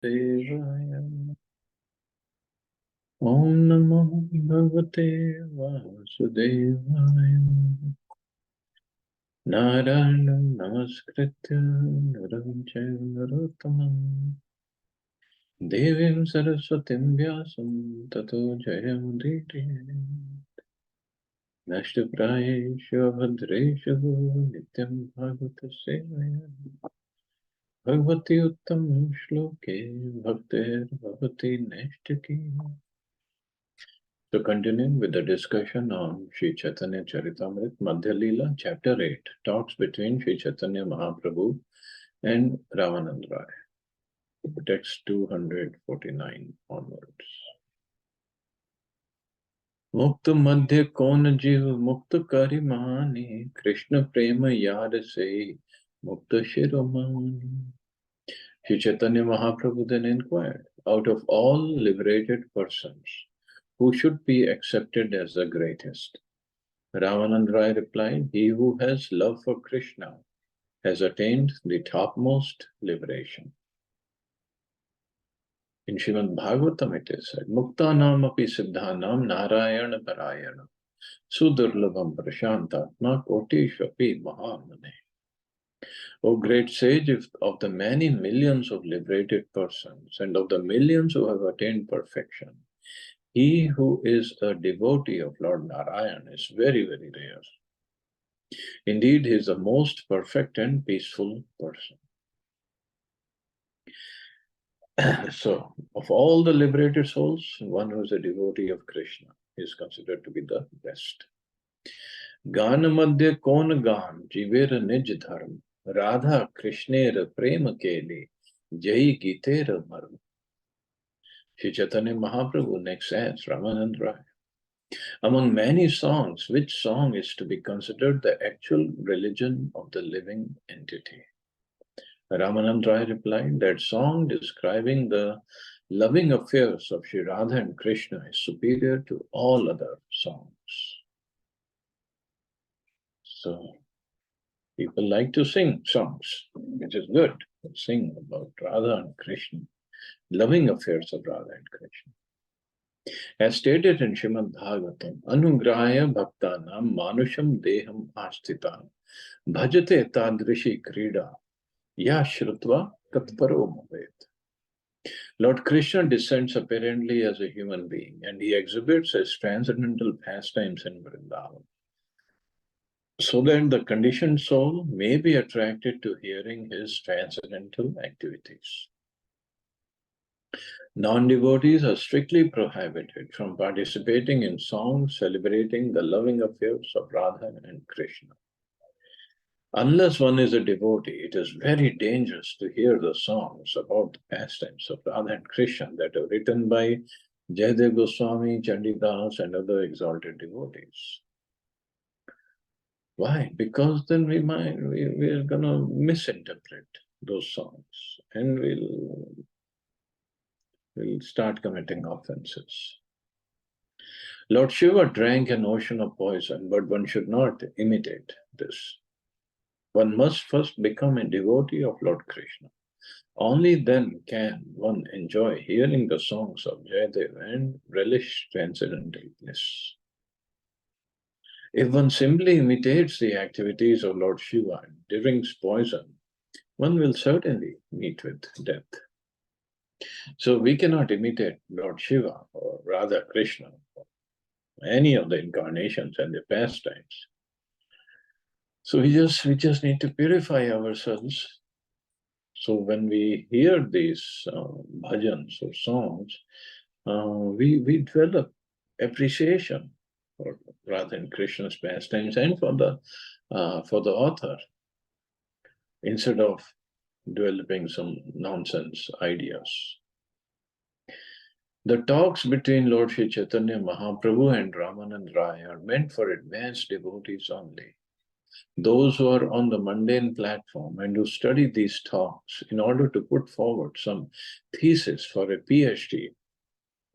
Devaya. Om Namo Bhagavate Vasudevaya. Narayanam Namaskritya Naram Chaiva Narottamam Devim Saraswatim Vyasam Tato Jayamudite Nashtaprayeshu Abhadreshu Nityam Bhagavata Sevaya Bhagavati Uttam Shloke Bhaktir Bhavati Neshtaki. So continuing with the discussion on Sri Chaitanya Charitamrita, Madhya Lila, chapter 8, talks between Sri Chaitanya Mahaprabhu and Ramanand Rai. Text 249 onwards. Mukta madhya kon jiv mukta kari mani Krishna prema yad se mukta shiromani. Sri Chaitanya Mahaprabhu then inquired, out of all liberated persons, who should be accepted as the greatest? Ramanand Rai replied, he who has love for Krishna has attained the topmost liberation. In Srimad Bhagavatam it is said, Muktanam api siddhanam narayana parayana sudurlabham prashantatma koteshvapi mahamane. O great sage, of the many millions of liberated persons and of the millions who have attained perfection, he who is a devotee of Lord Narayan is very, very rare. Indeed, he is the most perfect and peaceful person. So, of all the liberated souls, one who is a devotee of Krishna is considered to be the best. Gana madhya kon gan jivera nij dharma Radha Krishnera prema keli jai gitera marma. Sri Chaitanya Mahaprabhu next adds Ramanand Rai. Among many songs, which song is to be considered the actual religion of the living entity? Ramanand Rai replied, that song describing the loving affairs of Sri Radha and Krishna is superior to all other songs. So, people like to sing songs, which is good. Sing about Radha and Krishna, loving affairs of Radha and Krishna. As stated in Srimad Bhagavatam, Anugrahaya Bhaktanam Manusham Deham Astitam Bhajate Tadrishi Krida Ya Shrutva Tatparo Bhavet. Lord Krishna descends apparently as a human being, and he exhibits his transcendental pastimes in Vrindavan, so that the conditioned soul may be attracted to hearing his transcendental activities. Non-devotees are strictly prohibited from participating in songs celebrating the loving affairs of Radha and Krishna. Unless one is a devotee, it is very dangerous to hear the songs about the pastimes of Radha and Krishna that are written by Jayadev Goswami, Chandidas, and other exalted devotees. Why? Because then we're gonna misinterpret those songs and we'll start committing offenses. Lord Shiva drank an ocean of poison, but one should not imitate this. One must first become a devotee of Lord Krishna. Only then can one enjoy hearing the songs of Jayadev and relish transcendental bliss. If one simply imitates the activities of Lord Shiva and drinks poison, one will certainly meet with death. So we cannot imitate Lord Shiva or Radha Krishna or any of the incarnations and their pastimes. So we just need to purify ourselves. So when we hear these bhajans or songs, we develop appreciation for Radha and Krishna's pastimes and for the author, instead of developing some nonsense ideas. The talks between Lord Sri Chaitanya Mahaprabhu and Ramanand Rai are meant for advanced devotees only. Those who are on the mundane platform and who study these talks in order to put forward some thesis for a PhD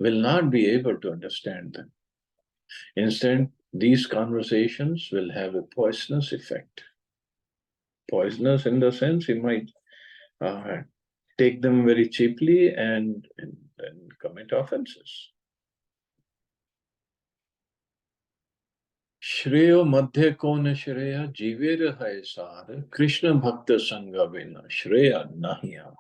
will not be able to understand them. Instead, these conversations will have a poisonous effect. Poisonous in the sense it might take them very cheaply and commit offenses. Shreyo madhya kona shreya jivera hai sar Krishna bhakta sangha vina shreya nahiya.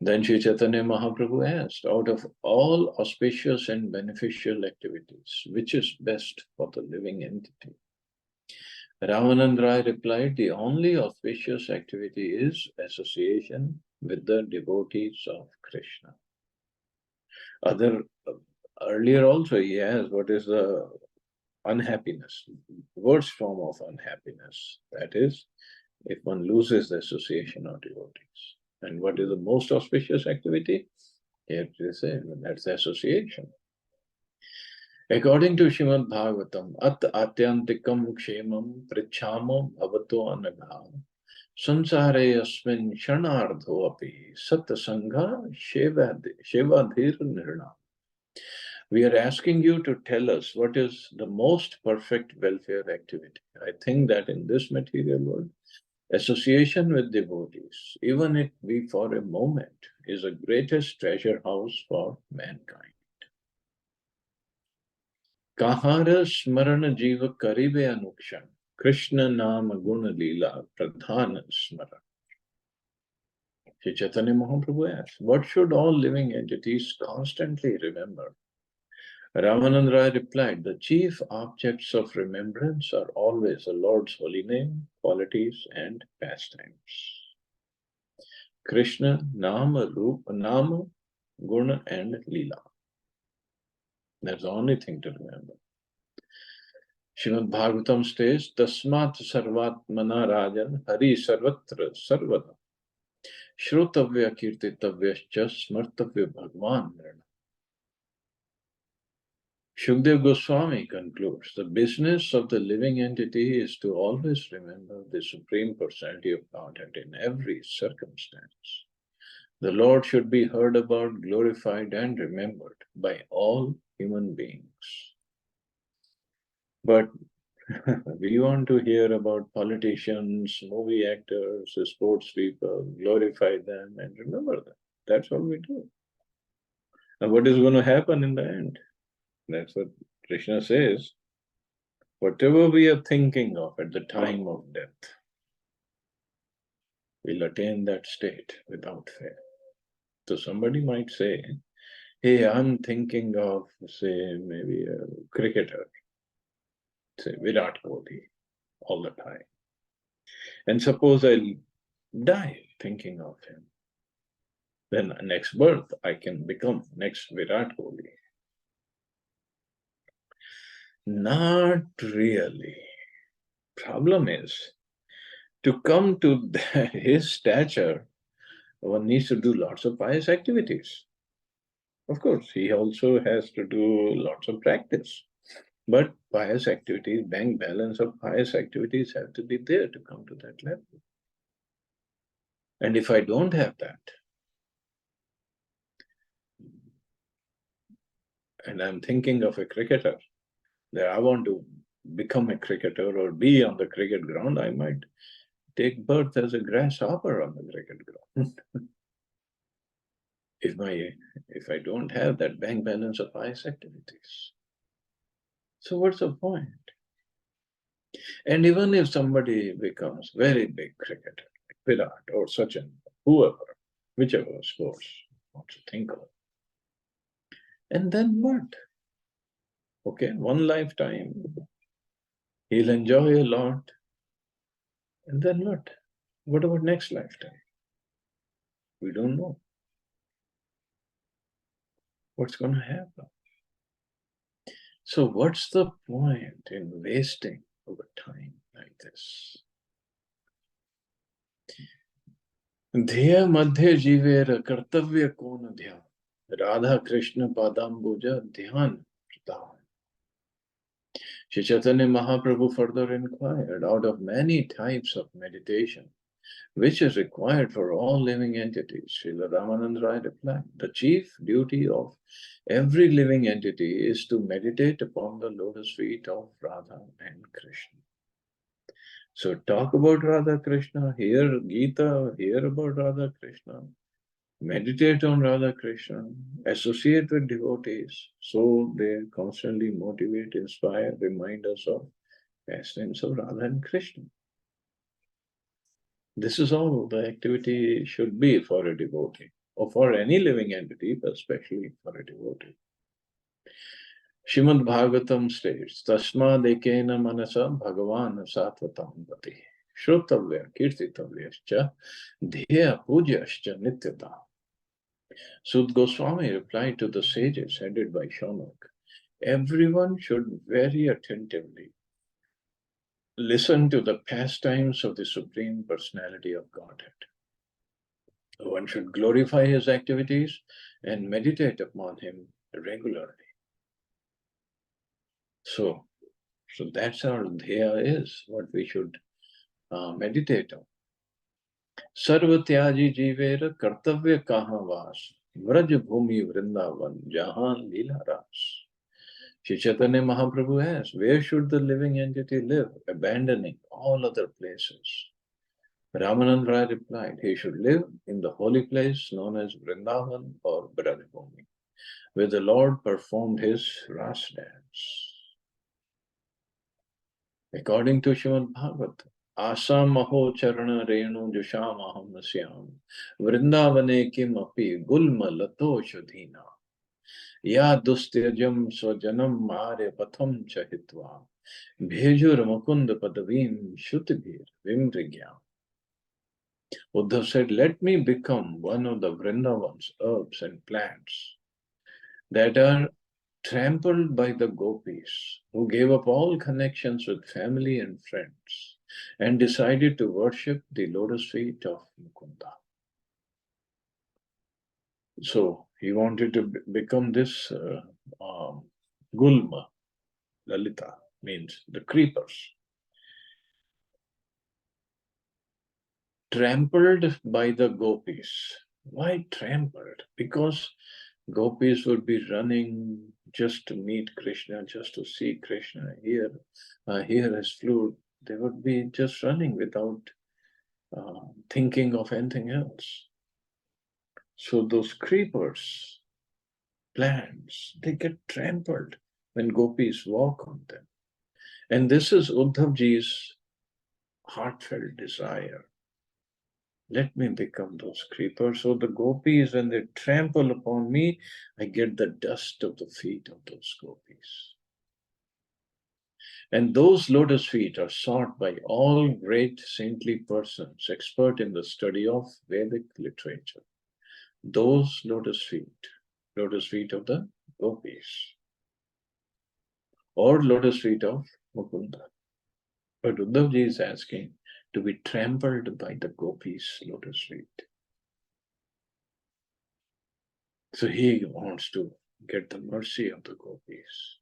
Then Sri Chaitanya Mahaprabhu asked, out of all auspicious and beneficial activities, which is best for the living entity? Ramanand Rai replied, the only auspicious activity is association with the devotees of Krishna. Earlier also he asked, what is the unhappiness, worst form of unhappiness? That is, if one loses the association of devotees. And what is the most auspicious activity? Here they say, that's association. According to Srimad Bhagavatam, at atyantikam kshemam prichhamo bhavato anagha sansare asmin shanardho api satsanga shevadhir nirna. We are asking you to tell us what is the most perfect welfare activity. I think that in this material world, association with devotees, even if we for a moment, is the greatest treasure house for mankind. Kahara smarana jiva karibe anukshan, Krishna nama guna lila pradhana smara. Sri Chaitanya Mahaprabhu asks, what should all living entities constantly remember? Ramanand Rai replied, the chief objects of remembrance are always the Lord's holy name, qualities, and pastimes. Krishna, Nama, Rupa, Nama, Guna, and Lila. That's the only thing to remember. Srimad Bhagavatam states, Tasmat Sarvatmana Rajan Hari Sarvatra Sarvada Shrotavya Kirtitavya Smartavya Bhagwan Nirna. Shukdev Goswami concludes, the business of the living entity is to always remember the Supreme Personality of Godhead in every circumstance. The Lord should be heard about, glorified, and remembered by all human beings. But we want to hear about politicians, movie actors, sports people, glorify them and remember them. That's all we do. And what is going to happen in the end? That's what Krishna says. Whatever we are thinking of at the time of death, we'll attain that state without fail. So somebody might say, hey, I'm thinking of, say, maybe a cricketer, say Virat Kohli, all the time. And suppose I'll die thinking of him. Then next birth, I can become next Virat Kohli. Not really. Problem is, to come to his stature, one needs to do lots of pious activities. Of course, he also has to do lots of practice. But pious activities, bank balance of pious activities have to be there to come to that level. And if I don't have that, and I'm thinking of a cricketer, that I want to become a cricketer or be on the cricket ground, I might take birth as a grasshopper on the cricket ground. if I don't have that bank balance of pious activities. So what's the point? And even if somebody becomes very big cricketer, like Virat or Sachin, whoever, whichever sports wants to think of, and then what? Okay, one lifetime, he'll enjoy a lot, and then what? What about next lifetime? We don't know what's going to happen. So what's the point in wasting our time like this? Dhya madhya jivera kartavya kona dhyan Radha Krishna padambuja dhyan pradhan. Sri Chaitanya Mahaprabhu further inquired, out of many types of meditation, which is required for all living entities? Srila Ramanand Rai replied, the chief duty of every living entity is to meditate upon the lotus feet of Radha and Krishna. So talk about Radha Krishna, hear Gita, hear about Radha Krishna, meditate on Radha Krishna, associate with devotees, so they constantly motivate, inspire, remind us of pastimes of Radha and Krishna. This is all the activity should be for a devotee, or for any living entity, but especially for a devotee. Shrimad Bhagavatam states, Tasmad ekena manasa bhagavan satvatam pati. Shrotavya kirtitavyascha dheya pujaschа nityata. Sud Goswami replied to the sages headed by Shaunak, everyone should very attentively listen to the pastimes of the Supreme Personality of Godhead. One should glorify his activities and meditate upon him regularly. So that's our dhyaya is, what we should meditate on. Sarvatyaji jivera kartavya kaha vas, vraj bhumi vrindavan, jahan lila ras. Shri Chaitanya Mahaprabhu asks, where should the living entity live, abandoning all other places? Ramanand Rai replied, he should live in the holy place known as Vrindavan or Brajabhumi, where the Lord performed his Ras dance. According to Srimad Bhagavatam, Asam maho charana renu jusham aham nasyam Vrindavane kim api gulma lato shadhina Ya dustyajam swajanam mare patham chahitva Bhejur mukund padavim shutibhir vimrigyam. Uddhav said, let me become one of the Vrindavan's herbs and plants that are trampled by the gopis, who gave up all connections with family and friends and decided to worship the lotus feet of Mukunda. So he wanted to become this Gulma, Lalita, means the creepers. Trampled by the gopis. Why trampled? Because gopis would be running just to meet Krishna, just to see Krishna, hear his flute. They would be just running without thinking of anything else. So those creepers, plants, they get trampled when gopis walk on them. And this is Uddhavji's heartfelt desire. Let me become those creepers. So the gopis, when they trample upon me, I get the dust of the feet of those gopis. And those lotus feet are sought by all great saintly persons, expert in the study of Vedic literature. Those lotus feet of the gopis, or lotus feet of Mukunda. But Uddhavji is asking to be trampled by the gopis' lotus feet. So he wants to get the mercy of the gopis.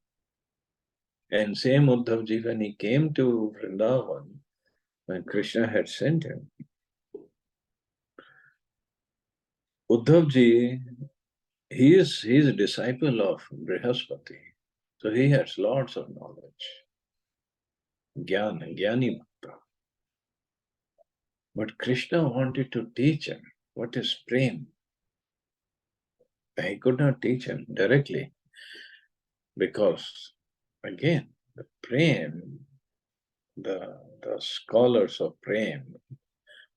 And same Uddhavji, when he came to Vrindavan, when Krishna had sent him, Uddhavji, he is a disciple of Brihaspati. So he has lots of knowledge. Jnani Bhakta. But Krishna wanted to teach him what is prem. He could not teach him directly because, again, the prem, the scholars of prem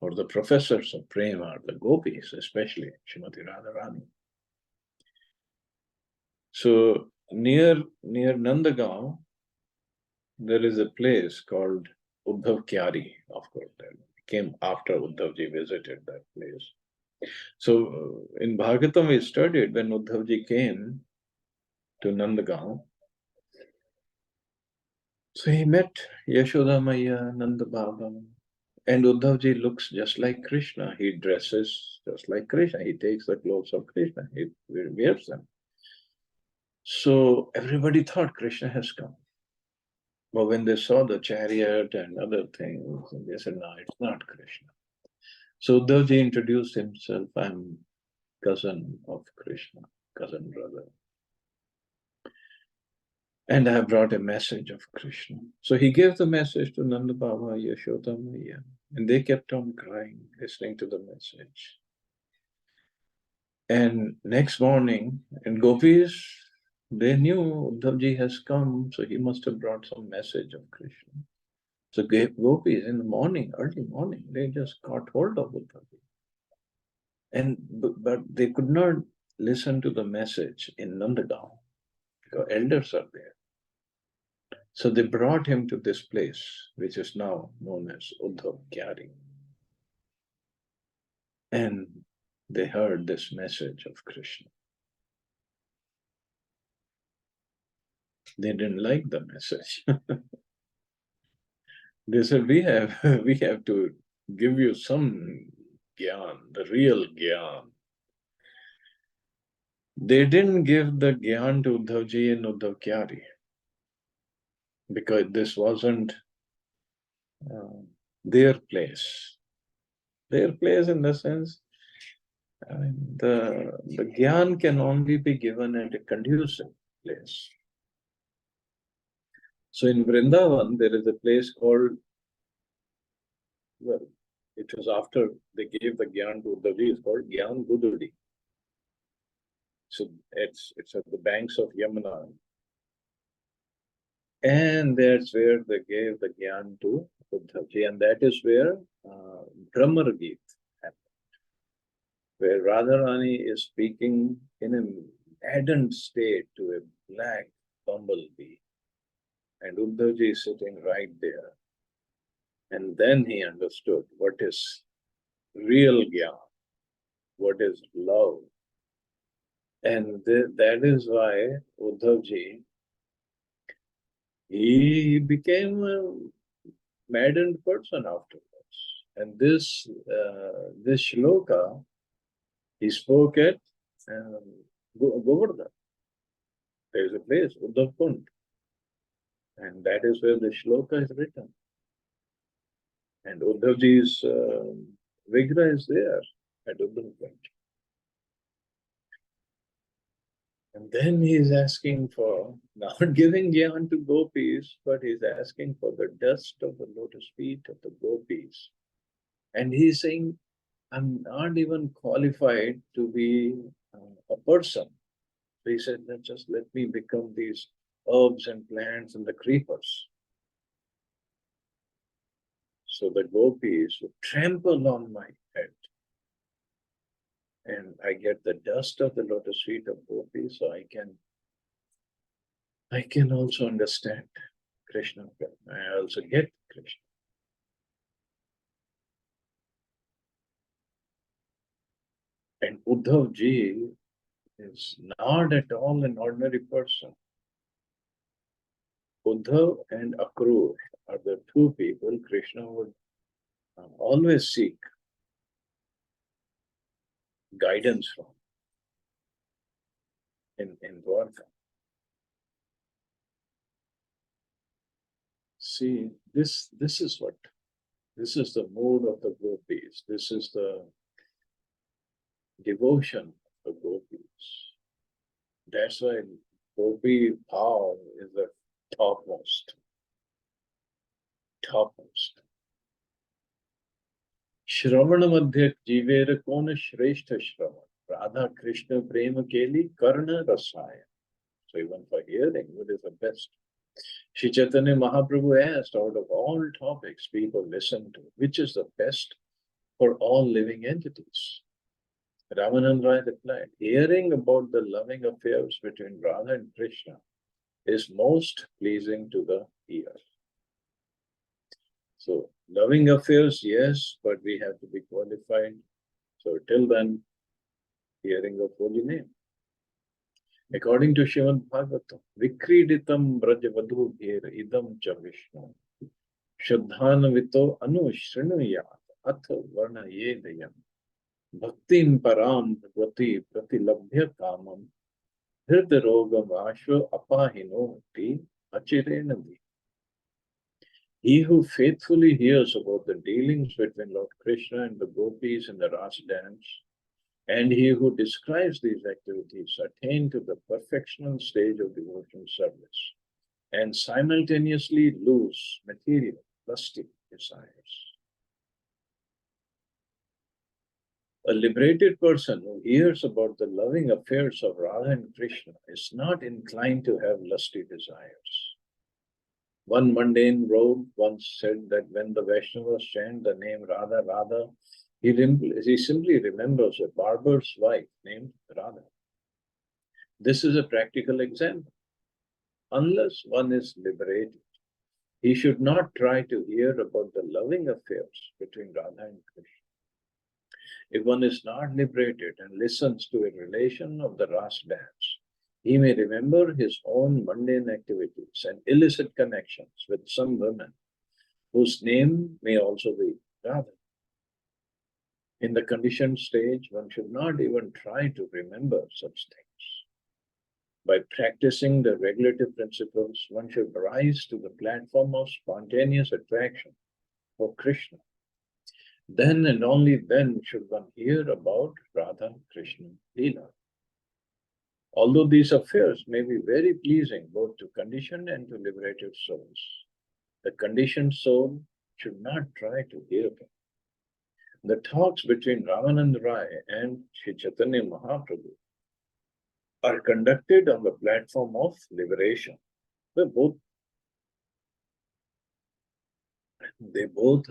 or the professors of prem are the gopis, especially Srimati Radharani. So near Nandagaon, there is a place called Uddhav Kyari. Of course, that came after Uddhavji visited that place. So in Bhagavatam we studied when Uddhavji came to Nandagaon. So he met Yashoda Maya, Nanda Baba, and Uddhavji looks just like Krishna. He dresses just like Krishna. He takes the clothes of Krishna. He wears them. So everybody thought Krishna has come. But when they saw the chariot and other things, they said, no, it's not Krishna. So Uddhavji introduced himself, I'm cousin of Krishna, cousin brother. And I have brought a message of Krishna. So he gave the message to Nanda Baba, Yashoda Maya, and they kept on crying, listening to the message. And next morning, and gopis, they knew Uddhavji has come, so he must have brought some message of Krishna. So gopis in the morning, early morning, they just caught hold of Uddhavji. And but they could not listen to the message in Nandagaon because elders are there. So they brought him to this place, which is now known as Uddhav Kyari. And they heard this message of Krishna. They didn't like the message. They said, we have to give you some gyan, the real gyan. They didn't give the gyan to Uddhavji and Uddhav Kyari because this wasn't their place. Their place in the sense, I mean, the gyan can only be given at a conducive place. So in Vrindavan, there is a place called, well, it was after they gave the Gyan to Uddhavji, it's called Gyan Gududi. So it's at the banks of Yamuna. And that's where they gave the Gyan to Uddhavji. And that is where Brahmar Geet happened, where Radharani is speaking in an ardent state to a black bumblebee. And Uddhavji is sitting right there. And then he understood what is real Gyan, what is love. And that is why Uddhavji, he became a maddened person afterwards. And this shloka, he spoke at Govardhan. There is a place, Uddhav Kund. And that is where the shloka is written. And Uddhavji's Vigra is there at Uddhav Kund. And then he's asking for, not giving gyan to gopis, but he's asking for the dust of the lotus feet of the gopis. And he's saying, I'm not even qualified to be a person. So he said, just let me become these herbs and plants and the creepers. So the gopis would trample on my head. And I get the dust of the lotus feet of gopis, so I can also understand Krishna. I also get Krishna. And Uddhav ji is not at all an ordinary person. Uddhav and Akrur are the two people Krishna would always seek guidance from in Dwarka. See, this is the mood of the gopis. This is the devotion of the gopis. That's why gopi bhav is the topmost. Shravana madhya jiver kona shrestha shravan. Radha Krishna prema keli karna rasaya. So even for hearing, what is the best? Shri Chaitanya Mahaprabhu asked, out of all topics people listen to, which is the best for all living entities? Ramanand Rai replied, hearing about the loving affairs between Radha and Krishna is most pleasing to the ear. So, loving affairs, yes, but we have to be qualified. So, till then, hearing of holy name. According to Srimad Bhagavatam, Vikriditam Brajavadhubhir idam cha Vishnu Shraddhanavito anu Shrinuyat atha varna yedayam Bhaktim param prati pratilabhya kamam Hridarogam ashva apahinoti achirenadi. He who faithfully hears about the dealings between Lord Krishna and the gopis in the Ras dance, and he who describes these activities attain to the perfectional stage of devotion service. and simultaneously lose material, lusty desires. A liberated person who hears about the loving affairs of Radha and Krishna is not inclined to have lusty desires. One mundane rogue once said that when the Vaishnavas chant the name Radha, Radha, he simply remembers a barber's wife named Radha. This is a practical example. Unless one is liberated, he should not try to hear about the loving affairs between Radha and Krishna. If one is not liberated and listens to a relation of the Ras dance, he may remember his own mundane activities and illicit connections with some women whose name may also be Radha. In the conditioned stage, one should not even try to remember such things. By practicing the regulative principles, one should rise to the platform of spontaneous attraction for Krishna. Then and only then should one hear about Radha Krishna Lila. Although these affairs may be very pleasing both to conditioned and to liberated souls, the conditioned soul should not try to hear them. The talks between Ramananda Rai and Sri Chaitanya Mahaprabhu are conducted on the platform of liberation. They both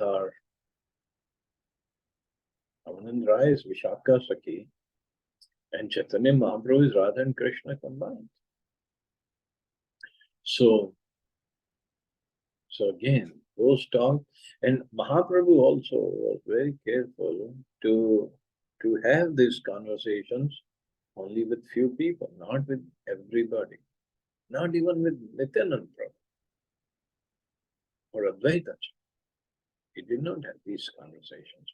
are. Ramananda Rai is Vishaka Sakhi and Chaitanya Mahaprabhu is Radha and Krishna combined. So again, those talks, and Mahaprabhu also was very careful to have these conversations only with few people, not with everybody, not even with Nityananda Prabhu or Advaita. He did not have these conversations.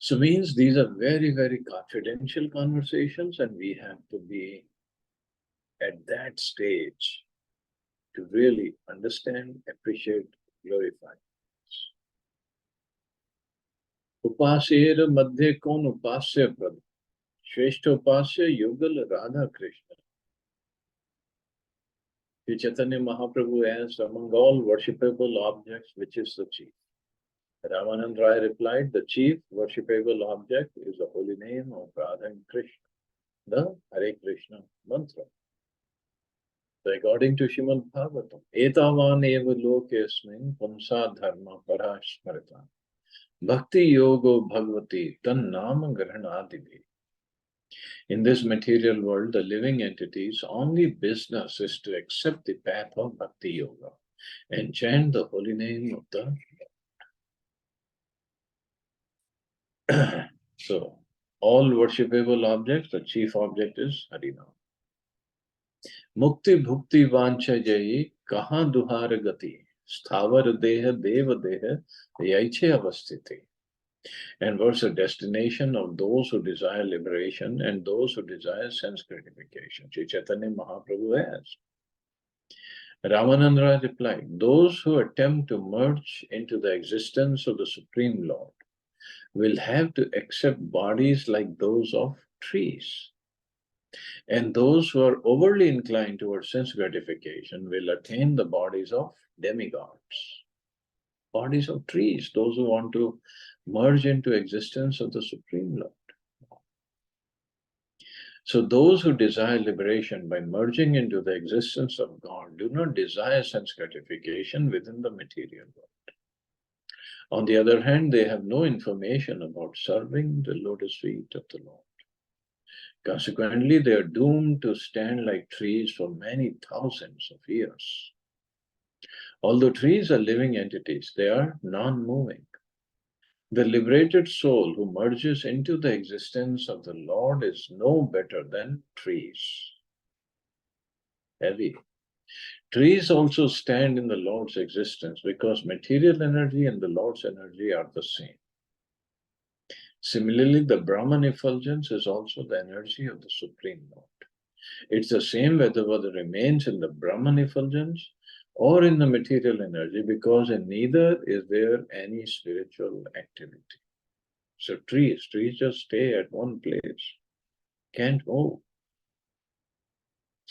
So means these are very, very confidential conversations, and we have to be at that stage to really understand, appreciate, glorify. Upasera madhye kon upasya prabhu. Shreshtha upasya yugal Radha Krishna. Sri Chaitanya Mahaprabhu asked, among all worshipable objects, which is the chief? Ramananda Rai replied, the chief worshipable object is the holy name of Radha and Krishna, the Hare Krishna mantra. So according to Srimad Bhagavatam, etavan eva lokesmin pumsa dharma parasmarita bhakti yogo bhagavati tan nama grahanadivi. In this material world, the living entities' only business is to accept the path of bhakti yoga and chant the holy name of the So, all worshipable objects, the chief object is Harinam. Mukti bhukti vancha jayi kaha duhar gati sthavar deha deva deha yaiche avasthiti. And what's the destination of those who desire liberation and those who desire sense gratification? Sri Chaitanya Mahaprabhu asked. Ramananda replied, those who attempt to merge into the existence of the Supreme Lord will have to accept bodies like those of trees. And those who are overly inclined towards sense gratification will attain the bodies of demigods. Bodies of trees, those who want to merge into existence of the Supreme Lord. So those who desire liberation by merging into the existence of God do not desire sense gratification within the material world. On the other hand, they have no information about serving the lotus feet of the Lord. Consequently, they are doomed to stand like trees for many thousands of years. Although trees are living entities, they are non-moving. The liberated soul who merges into the existence of the Lord is no better than trees. Heavy. Trees also stand in the Lord's existence because material energy and the Lord's energy are the same. Similarly, the Brahman effulgence is also the energy of the Supreme Lord. It's the same whether remains in the Brahman effulgence or in the material energy, because in neither is there any spiritual activity. So trees just stay at one place, can't move.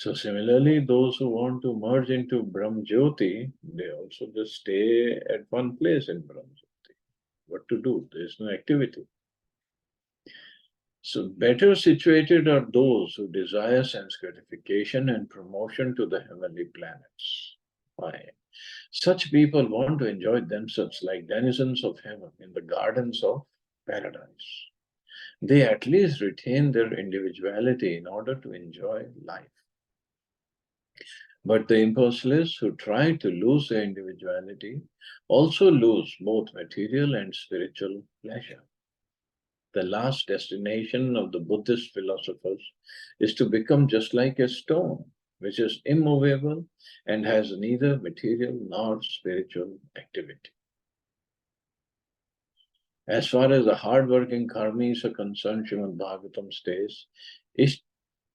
So similarly, those who want to merge into Brahm Jyoti, they also just stay at one place in Brahm Jyoti. What to do? There is no activity. So better situated are those who desire sense gratification and promotion to the heavenly planets. Why? Such people want to enjoy themselves like denizens of heaven in the gardens of paradise. They at least retain their individuality in order to enjoy life. But the impersonalists who try to lose their individuality also lose both material and spiritual pleasure. The last destination of the Buddhist philosophers is to become just like a stone, which is immovable and has neither material nor spiritual activity. As far as the hard-working karmis are concerned, Srimad Bhagavatam states,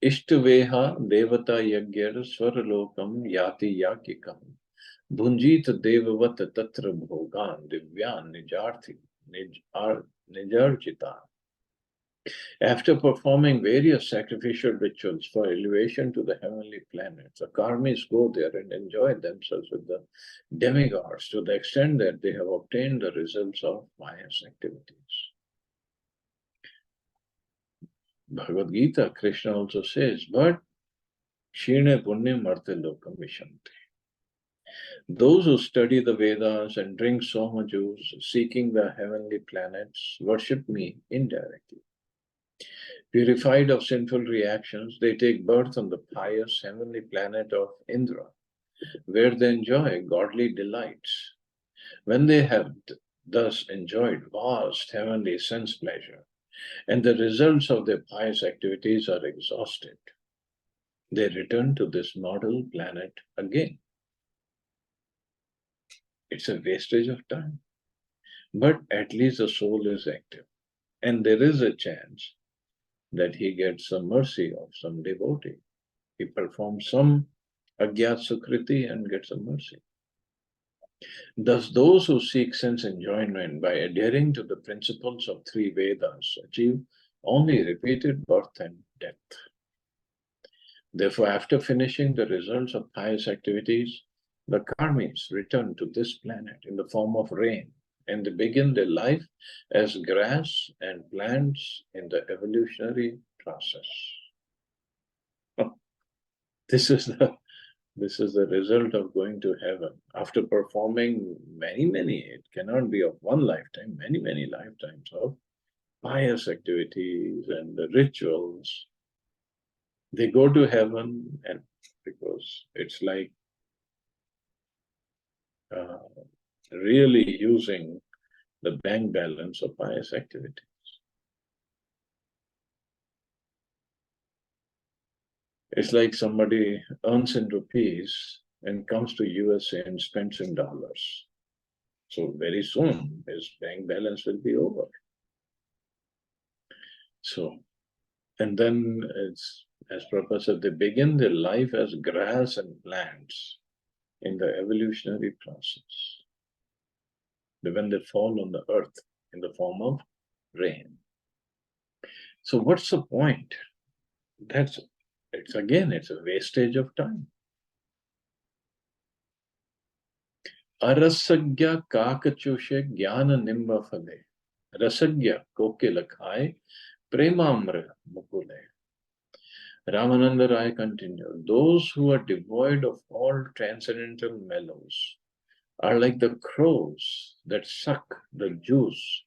Ishtveha devata yagyar swaralokam yati yakikam bhunjit devavat tatra bhogan divyan nijarchitan. After performing various sacrificial rituals for elevation to the heavenly planets, the karmis go there and enjoy themselves with the demigods to the extent that they have obtained the results of pious activities. Bhagavad Gita, Krishna also says, but Shirne Punyam Arte Lokam Vishanti. Those who study the Vedas and drink Soma juice, seeking the heavenly planets, worship me indirectly. Purified of sinful reactions, they take birth on the pious heavenly planet of Indra, where they enjoy godly delights. When they have thus enjoyed vast heavenly sense pleasure, and the results of their pious activities are exhausted, they return to this mortal planet again. It's a wastage of time. But at least the soul is active, and there is a chance that he gets some mercy of some devotee. He performs some agyat sukriti and gets a mercy. Thus, those who seek sense enjoyment by adhering to the principles of three Vedas achieve only repeated birth and death. Therefore, after finishing the results of pious activities, the karmis return to this planet in the form of rain, and they begin their life as grass and plants in the evolutionary process. This is the result of going to heaven. After performing many, it cannot be of one lifetime, many lifetimes of pious activities and the rituals. They go to heaven, and because it's like really using the bank balance of pious activities. It's like somebody earns in rupees and comes to USA and spends in dollars. So very soon his bank balance will be over. So, and then it's, as Prabhupada said, they begin their life as grass and plants in the evolutionary process. When they fall on the earth in the form of rain. So what's the point? It's a wastage of time. Arasagya kakachushe jnana nimba phale. Rasagya kokila khai premamra mukule. Ramananda Rai continued, those who are devoid of all transcendental mellows are like the crows that suck the juice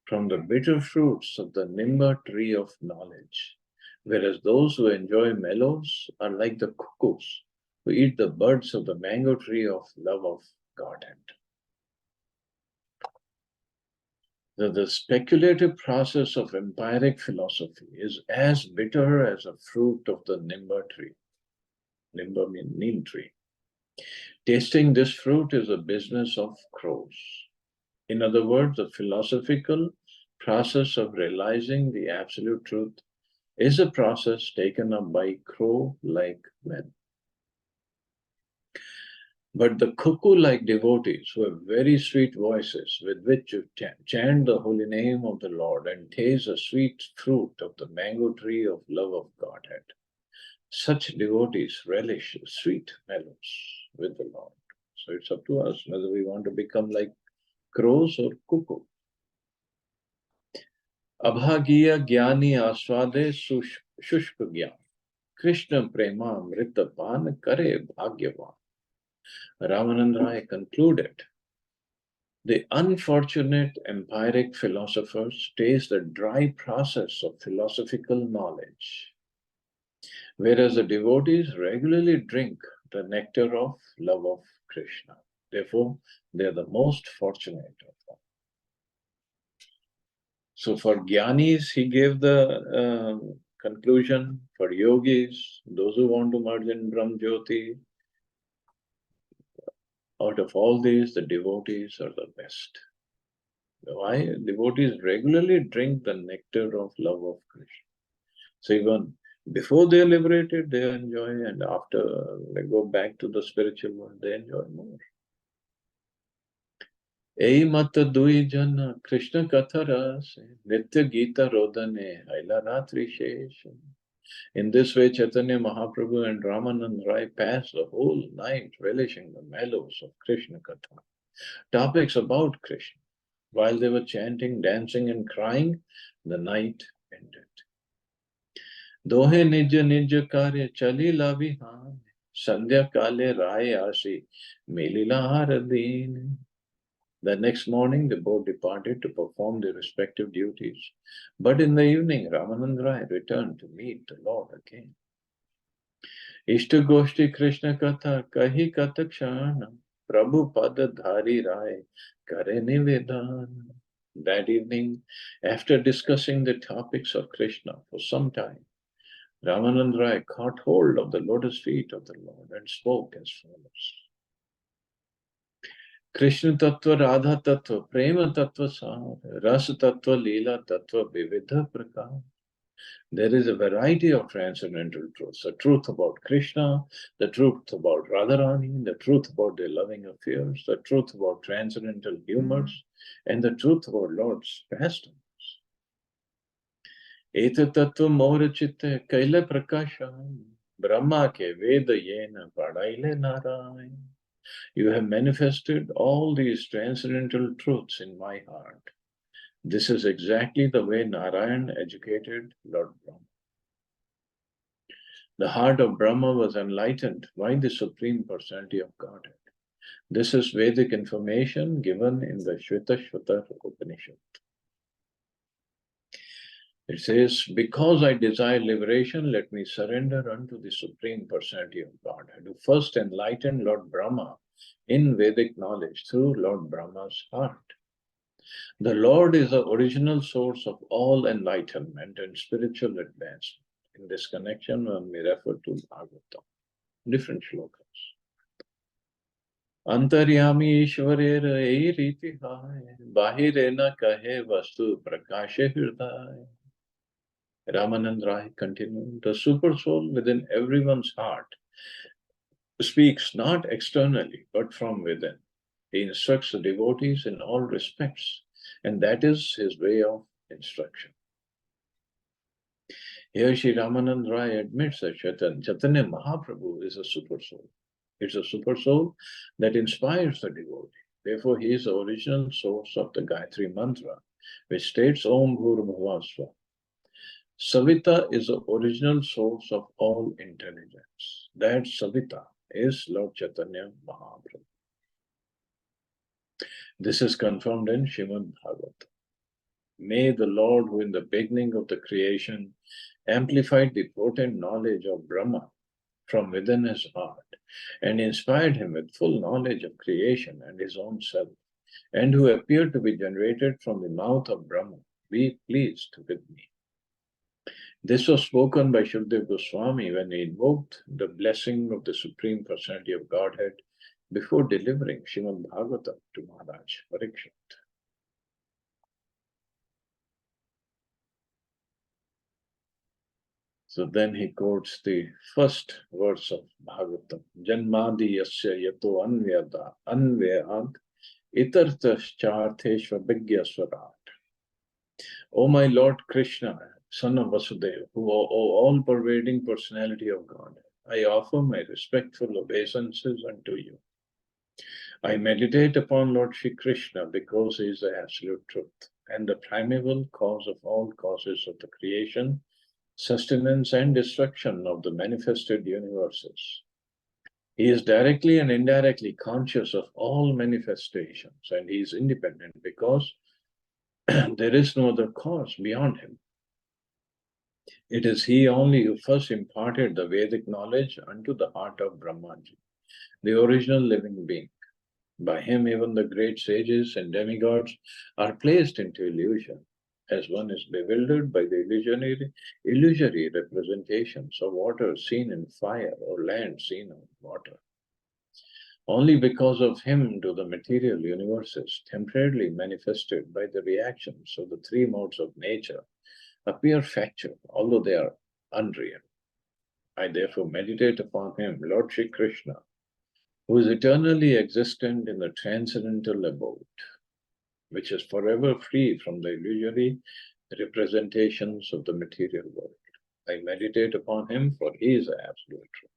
from the bitter fruits of the Nimba tree of knowledge, whereas those who enjoy mellows are like the cuckoos who eat the buds of the mango tree of love of Godhead. The speculative process of empiric philosophy is as bitter as a fruit of the Nimba tree. Nimba means neem tree. Tasting this fruit is a business of crows. In other words, the philosophical process of realizing the absolute truth is a process taken up by crow-like men. But the cuckoo-like devotees who have very sweet voices with which to chant the holy name of the Lord and taste the sweet fruit of the mango tree of love of Godhead, Such devotees relish sweet mellows with the Lord. So it's up to us whether we want to become like crows or cuckoo. Abhagiya Gyani Aswade Shushk Gyan. Krishna Prema Mritapan Kare Bhagyavan. Ramanand Rai concluded, the unfortunate empiric philosophers taste the dry process of philosophical knowledge, whereas the devotees regularly drink the nectar of love of Krishna. Therefore, they are the most fortunate of all. So for Gyanis, he gave the conclusion. For yogis, those who want to merge in Brahm Jyoti, out of all these, the devotees are the best. Why? Devotees regularly drink the nectar of love of Krishna. So even before they are liberated, they enjoy, and after they go back to the spiritual world, they enjoy more. Ei mata dui jana Krishna katha rase nitya gita rodane aila ratri shesha. In this way, Chaitanya Mahaprabhu and Ramanand Rai passed the whole night relishing the mellows of Krishna katha, topics about Krishna. While they were chanting, dancing, and crying, the night ended. Dohe nija nija karya chali lavihan, sandhya kale rai asi, milila haradin. The next morning, they both departed to perform their respective duties. But in the evening, Ramanand Rai returned to meet the Lord again. Ishta Goshti Krishna Katha Kahi Katakshana Prabhu Pada Dhari Rai Kare Nivedana. That evening, after discussing the topics of Krishna for some time, Ramanand Rai caught hold of the lotus feet of the Lord and spoke as follows. Krishna Tattva, Radha Tattva, Prema Tattva Sar, Rasa Tattva, Lila Tattva, Vividha Prakar. There is a variety of transcendental truths. The truth about Krishna, the truth about Radharani, the truth about their loving affairs, the truth about transcendental humors, and the truth about Lord's pastimes. Eta Tattva Mora Chitte Kaila Prakasham, Brahma ke Veda Yena Padaile Narayan. You have manifested all these transcendental truths in my heart. This is exactly the way Narayan educated Lord Brahma. The heart of Brahma was enlightened by the Supreme Personality of Godhead. This is Vedic information given in the Shvetashvatar Upanishad. It says, because I desire liberation, let me surrender unto the Supreme Personality of Godhead, who first enlightened Lord Brahma in Vedic knowledge through Lord Brahma's heart. The Lord is the original source of all enlightenment and spiritual advancement. In this connection, when we refer to Bhagavatam, different shlokas. Antaryami Ishvarer ei riti hai, bahirena kahe vastu prakashe hridaya. Ramanand Rai continued, the super soul within everyone's heart speaks not externally, but from within. He instructs the devotees in all respects, and that is his way of instruction. Here Sri Ramanand Rai admits that Chaitanya Mahaprabhu is a super soul. It's a super soul that inspires the devotee. Therefore, he is the original source of the Gayatri Mantra, which states Om Bhurbhuva Swa. Savita is the original source of all intelligence. That Savita is Lord Chaitanya Mahaprabhu. This is confirmed in Srimad Bhagavatam. May the Lord, who in the beginning of the creation amplified the potent knowledge of Brahma from within his heart and inspired him with full knowledge of creation and his own self, and who appeared to be generated from the mouth of Brahma, be pleased with me. This was spoken by Shukdev Goswami when he invoked the blessing of the Supreme Personality of Godhead before delivering Srimad Bhagavatam to Maharaj Parikshit. So then he quotes the first verse of Bhagavatam. Janmadi yasya yato anvyad itartaschartheshva bhigya swarat. O my Lord Krishna, son of Vasudeva, who are all-pervading personality of God, I offer my respectful obeisances unto you. I meditate upon Lord Shri Krishna because he is the absolute truth and the primeval cause of all causes of the creation, sustenance, and destruction of the manifested universes. He is directly and indirectly conscious of all manifestations, and he is independent because there is no other cause beyond him. It is he only who first imparted the Vedic knowledge unto the heart of Brahmaji, the original living being. By him, even the great sages and demigods are placed into illusion, as one is bewildered by the illusory representations of water seen in fire or land seen on water. Only because of him do the material universes, temporarily manifested by the reactions of the three modes of nature, appear factual, although they are unreal. I therefore meditate upon him, Lord Shri Krishna, who is eternally existent in the transcendental abode, which is forever free from the illusory representations of the material world. I meditate upon him, for he is the absolute truth.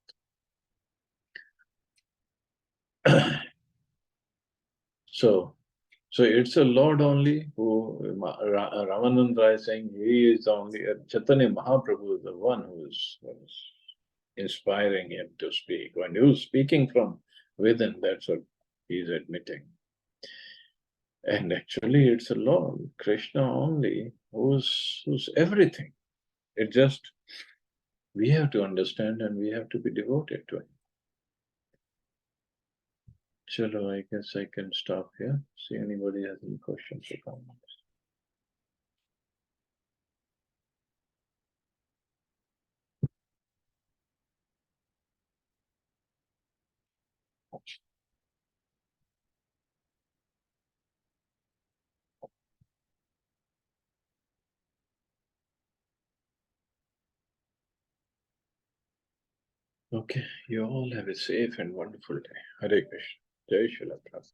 So it's a Lord only who Ramananda is saying he is the only Chaitanya Mahaprabhu is the one who is inspiring him to speak. When he was speaking from within, that's what he's admitting. And actually, it's a Lord, Krishna only, who's everything. It just we have to understand and we have to be devoted to him. Chalo, I guess I can stop here. See anybody has any questions or comments. Okay, you all have a safe and wonderful day. Hare Krishna. Jai Shri Prabhupada.